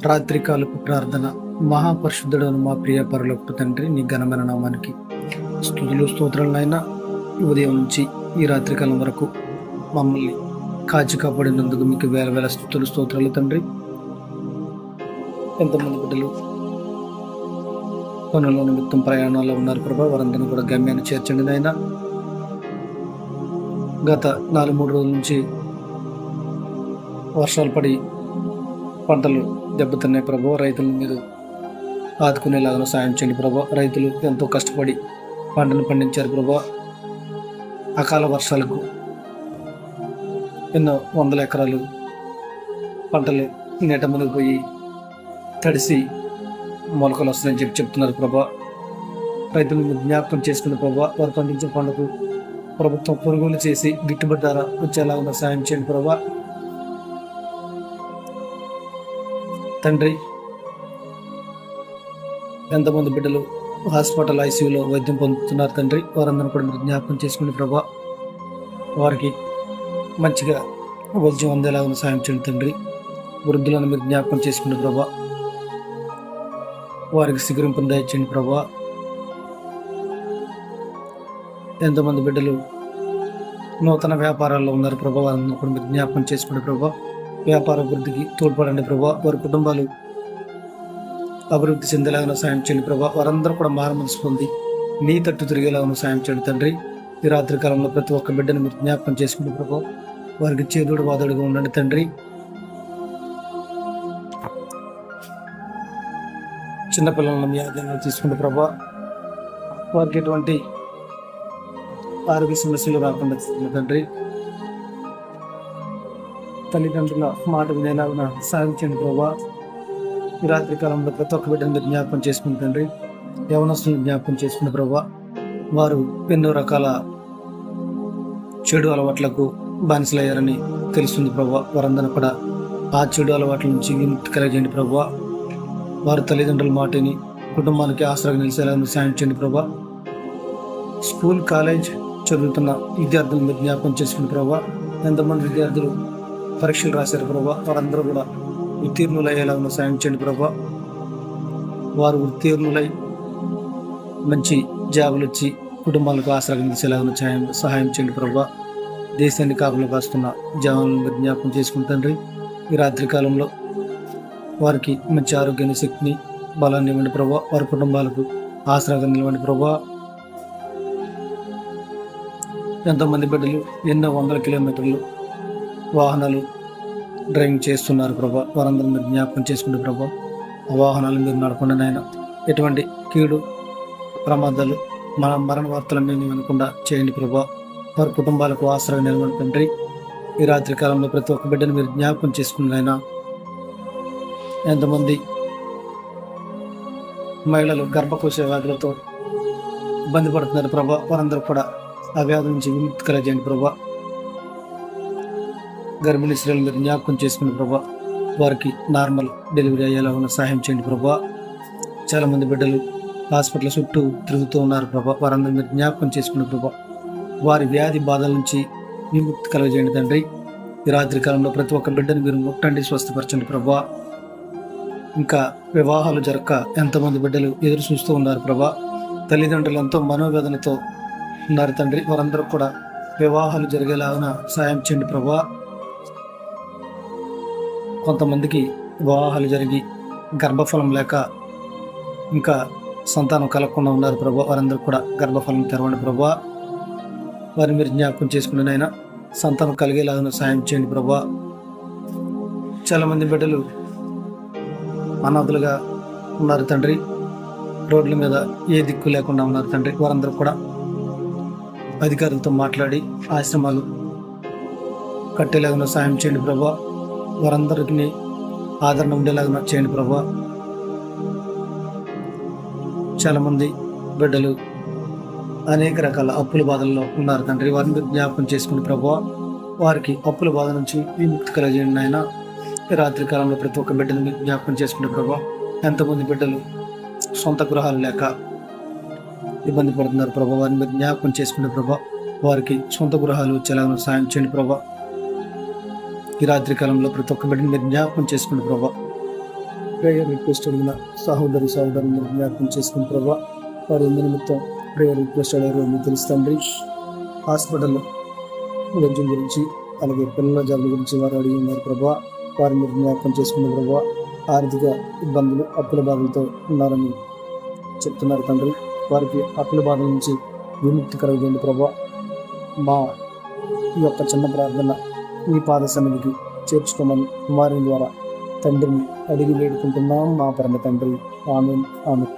రాత్రికాలపు ప్రార్థన. మహాపరిశుద్ధుడైన మా ప్రియ పరలోకపు తండ్రి, నీ ఘనమైన నామానికి స్తుతులు స్తోత్రాలైనా ఉదయం నుంచి ఈ రాత్రికాలం వరకు మమ్మల్ని కాచి కాపాడినందుకు మీకు వేల వేల స్తుతులు స్తోత్రాలు తండ్రి. ఎంతమంది బిడ్డలు పనుల నిమిత్తం ప్రయాణాల్లో ఉన్నారు ప్రభా, వారందరినీ కూడా గమ్యాన్ని చేర్చండి నాయన. గత 4-3 రోజుల నుంచి వర్షాలు పడి పంటలు దెబ్బతిన్నాయి ప్రభా. రైతులను మీరు ఆదుకునేలాగా సాయం చేయండి ప్రభా. రైతులు ఎంతో కష్టపడి పంటను పండించారు ప్రభా. అకాల వర్షాలకు ఎన్నో వందల ఎకరాలు పంటలు నీట మునిగిపోయి తడిసి మొలకలు వస్తాయని చెప్తున్నారు ప్రభా. రైతులను జ్ఞాపకం చేసుకున్న ప్రభా, వారు పండించిన పంటకు ప్రభుత్వం కొనుగోలు చేసి గిట్టుబాటు ధర వచ్చేలాగా సాయం చేయండి ప్రభా. తండ్రి, ఎంతమంది బిడ్డలు హాస్పిటల్ ఐసీయూలో వైద్యం పొందుతున్నారు తండ్రి, వారందరూ కూడా మీరు జ్ఞాపకం చేసుకుని ప్రభా, వారికి మంచిగా వైద్యం అందేలాగా సాయం చేయండి తండ్రి. వృద్ధులను మీరు జ్ఞాపకం చేసుకుని ప్రభా, వారికి శిఖరింపును దయచేయండి ప్రభా. ఎంతమంది బిడ్డలు నూతన వ్యాపారాల్లో ఉన్నారు ప్రభా, వారందరూ కూడా మీరు జ్ఞాపకం చేసుకుని ప్రభా, వ్యాపార అభివృద్ధికి తోడ్పడండి ప్రభా. వారి కుటుంబాలు అభివృద్ధి చెందేలాగా సాయం చేయండి ప్రభా. వారందరూ కూడా మారుమనసు పొంది నీ తట్టు తిరిగేలాగా సాయం చేయండి తండ్రి. ఈ రాత్రి కాలంలో ప్రతి ఒక్క బిడ్డను మీరు జ్ఞాపకం చేసుకుంటే ప్రభా, వారికి చేదుడు వాదుడుగా ఉండండి తండ్రి. చిన్నపిల్లలను మీ ఆధ్యంలో తీసుకుంటే ప్రభా, వారికి ఎటువంటి ఆరోగ్య సమస్యలు రాకుండా తండ్రి. తల్లిదండ్రుల మాట వినేలాగా సాధించండి ప్రభా. ఈ రాత్రి కాలంలో ప్రతి ఒక్క బిడ్డను జ్ఞాపకం చేసుకుని తండ్రి. యవనస్తులను జ్ఞాపకం చేసుకున్న ప్రభా, వారు ఎన్నో రకాల చెడు అలవాట్లకు బానిసలయ్యారని తెలుస్తుంది ప్రభా. వారందరూ కూడా ఆ చెడు అలవాట్ల నుంచి విముక్తి కలిగేయండి ప్రభా. వారు తల్లిదండ్రుల మాటని కుటుంబానికి ఆసరాగా నిలిచేలాగా సాయం చేయండి ప్రభా. స్కూల్ కాలేజ్ చదువుతున్న విద్యార్థులను మీరు జ్ఞాపకం చేసుకుని ప్రభా. ఎంతమంది విద్యార్థులు పరీక్షలు రాశారు ప్రభా, వారందరూ కూడా ఉత్తీర్ణులయ్యేలాగా సాయం చేయండి ప్రభా. వారు ఉత్తీర్ణులై మంచి జాబులు వచ్చి కుటుంబాలకు ఆసరాగా నిలిచేలాగా సహాయం చేయండి ప్రభా. దేశాన్ని కాపులు కాస్తున్న జవాన్లను జ్ఞాపకం చేసుకుని తండ్రి. ఈ రాత్రి కాలంలో వారికి మంచి ఆరోగ్యాన్ని, శక్తిని, బలాన్ని ఇవ్వండి ప్రభా. వారి కుటుంబాలకు ఆసరాగా నిలవండి ప్రభా. ఎంతోమంది బిడ్డలు ఎన్నో వందల కిలోమీటర్లు వాహనాలు డ్రైవింగ్ చేస్తున్నారు ప్రభా, వారందరూ మీరు జ్ఞాపకం చేసుకుంటే ప్రభా. ఆ వాహనాలు మీరు నడపండి నాయన. ఎటువంటి కీడు ప్రమాదాలు మరణ వార్తలన్నీ వినకుండా చేయండి ప్రభా. వారి కుటుంబాలకు ఆసరా నిలవండి తండ్రి. ఈ రాత్రి కాలంలో ప్రతి ఒక్క బిడ్డను మీరు జ్ఞాపకం చేసుకుని నాయన. ఎంతమంది మహిళలు గర్భకోశ వ్యాధులతో ఇబ్బంది పడుతున్నారు ప్రభా, వారందరూ కూడా ఆ వ్యాధి నుంచి విముక్తి కలగజేయండి ప్రభా. గర్భిణీ స్త్రీలు మీరు జ్ఞాపకం చేసుకుని ప్రభా, వారికి నార్మల్ డెలివరీ అయ్యేలా ఉన్న సహాయం చేయండి ప్రభా. చాలామంది బిడ్డలు హాస్పిటల్ చుట్టూ తిరుగుతూ ఉన్నారు ప్రభా, వారందరూ మీరు జ్ఞాపకం చేసుకుని ప్రభా, వారి వ్యాధి బాధల నుంచి విముక్తి కలగజేయండి తండ్రి. ఈ రాత్రి కాలంలో ప్రతి ఒక్క బిడ్డను మీరు ముట్టండి, స్వస్థపరచండి ప్రభా. ఇంకా వివాహాలు జరగక ఎంతోమంది బిడ్డలు ఎదురు చూస్తూ ఉన్నారు ప్రభా. తల్లిదండ్రులు ఎంతో మనోవేదనతో ఉన్నారు తండ్రి, వారందరూ కూడా వివాహాలు జరిగేలాగా సాయం చేయండి ప్రభా. కొంతమందికి వివాహాలు జరిగి గర్భఫలం లేక ఇంకా సంతానం కలగకుండా ఉన్నారు ప్రభా, వారందరూ కూడా గర్భఫలం తెరవండి ప్రభా. వారిని మీరు జ్ఞాపకం చేసుకుని నాయన సంతానం కలిగేలాగా సాయం చేయండి ప్రభా. చాలామంది బిడ్డలు అనాథలుగా ఉన్నారు తండ్రి, రోడ్ల మీద ఏ దిక్కు లేకుండా ఉన్నారు తండ్రి, వారందరూ కూడా అధికారులతో మాట్లాడి ఆశ్రమాలు కట్టేలాగా సాయం చేయండి ప్రభా. వారందరికీ ఆదరణ ఉండేలాగా చేయండి ప్రభా. చాలామంది బిడ్డలు అనేక రకాల అప్పుల బాధల్లో ఉన్నారు తండ్రి, వారిని జ్ఞాపకం చేసుకుని ప్రభా, వారికి అప్పుల బాధ నుంచి విముక్తి కలగజేయండి నాయన. రాత్రి కాలంలో ప్రతి ఒక్క బిడ్డను జ్ఞాపకం చేసుకునే ప్రభా. ఎంతమంది బిడ్డలు సొంత గృహాలు లేక ఇబ్బంది పడుతున్నారు ప్రభా, వారిని మీరు జ్ఞాపకం చేసుకునే ప్రభా, వారికి సొంత గృహాలు వచ్చేలాగా సాయం చేయండి ప్రభా. ఈ రాత్రి కాలంలో ప్రతి ఒక్క బిడ్డని మీరు జ్ఞాపకం చేసుకునే ప్రభా. ప్రేయర్ రిక్వెస్ట్ అడిగిన సహోదరుని జ్ఞాపకం చేసుకుని ప్రభా, వారి నిమిత్తం ప్రేయర్ రిక్వెస్ట్ అడిగారు మీకు తెలుసు తండ్రి. హాస్పిటల్లో వైద్యం గురించి అలాగే పిల్లల జాబుల గురించి వారు అడిగి ఉన్నారు ప్రభా, వారిని మీరు జ్ఞాపకం చేసుకున్న ప్రభా. ఆర్థిక ఇబ్బందులు అప్పుల బాధలతో ఉన్నారని చెప్తున్నారు తండ్రి. వారికి అప్పుల బాధల నుంచి విముక్తి కలగజేయండి ప్రభా. మా ఈ యొక్క చిన్న ప్రార్థన మీ పాద సన్నిధికి చేర్చుకోమని కుమారుని ద్వారా తండ్రిని అడిగి వేడుకుంటున్నాం మా పరమ తండ్రి. ఆమేన్ ఆమేన్.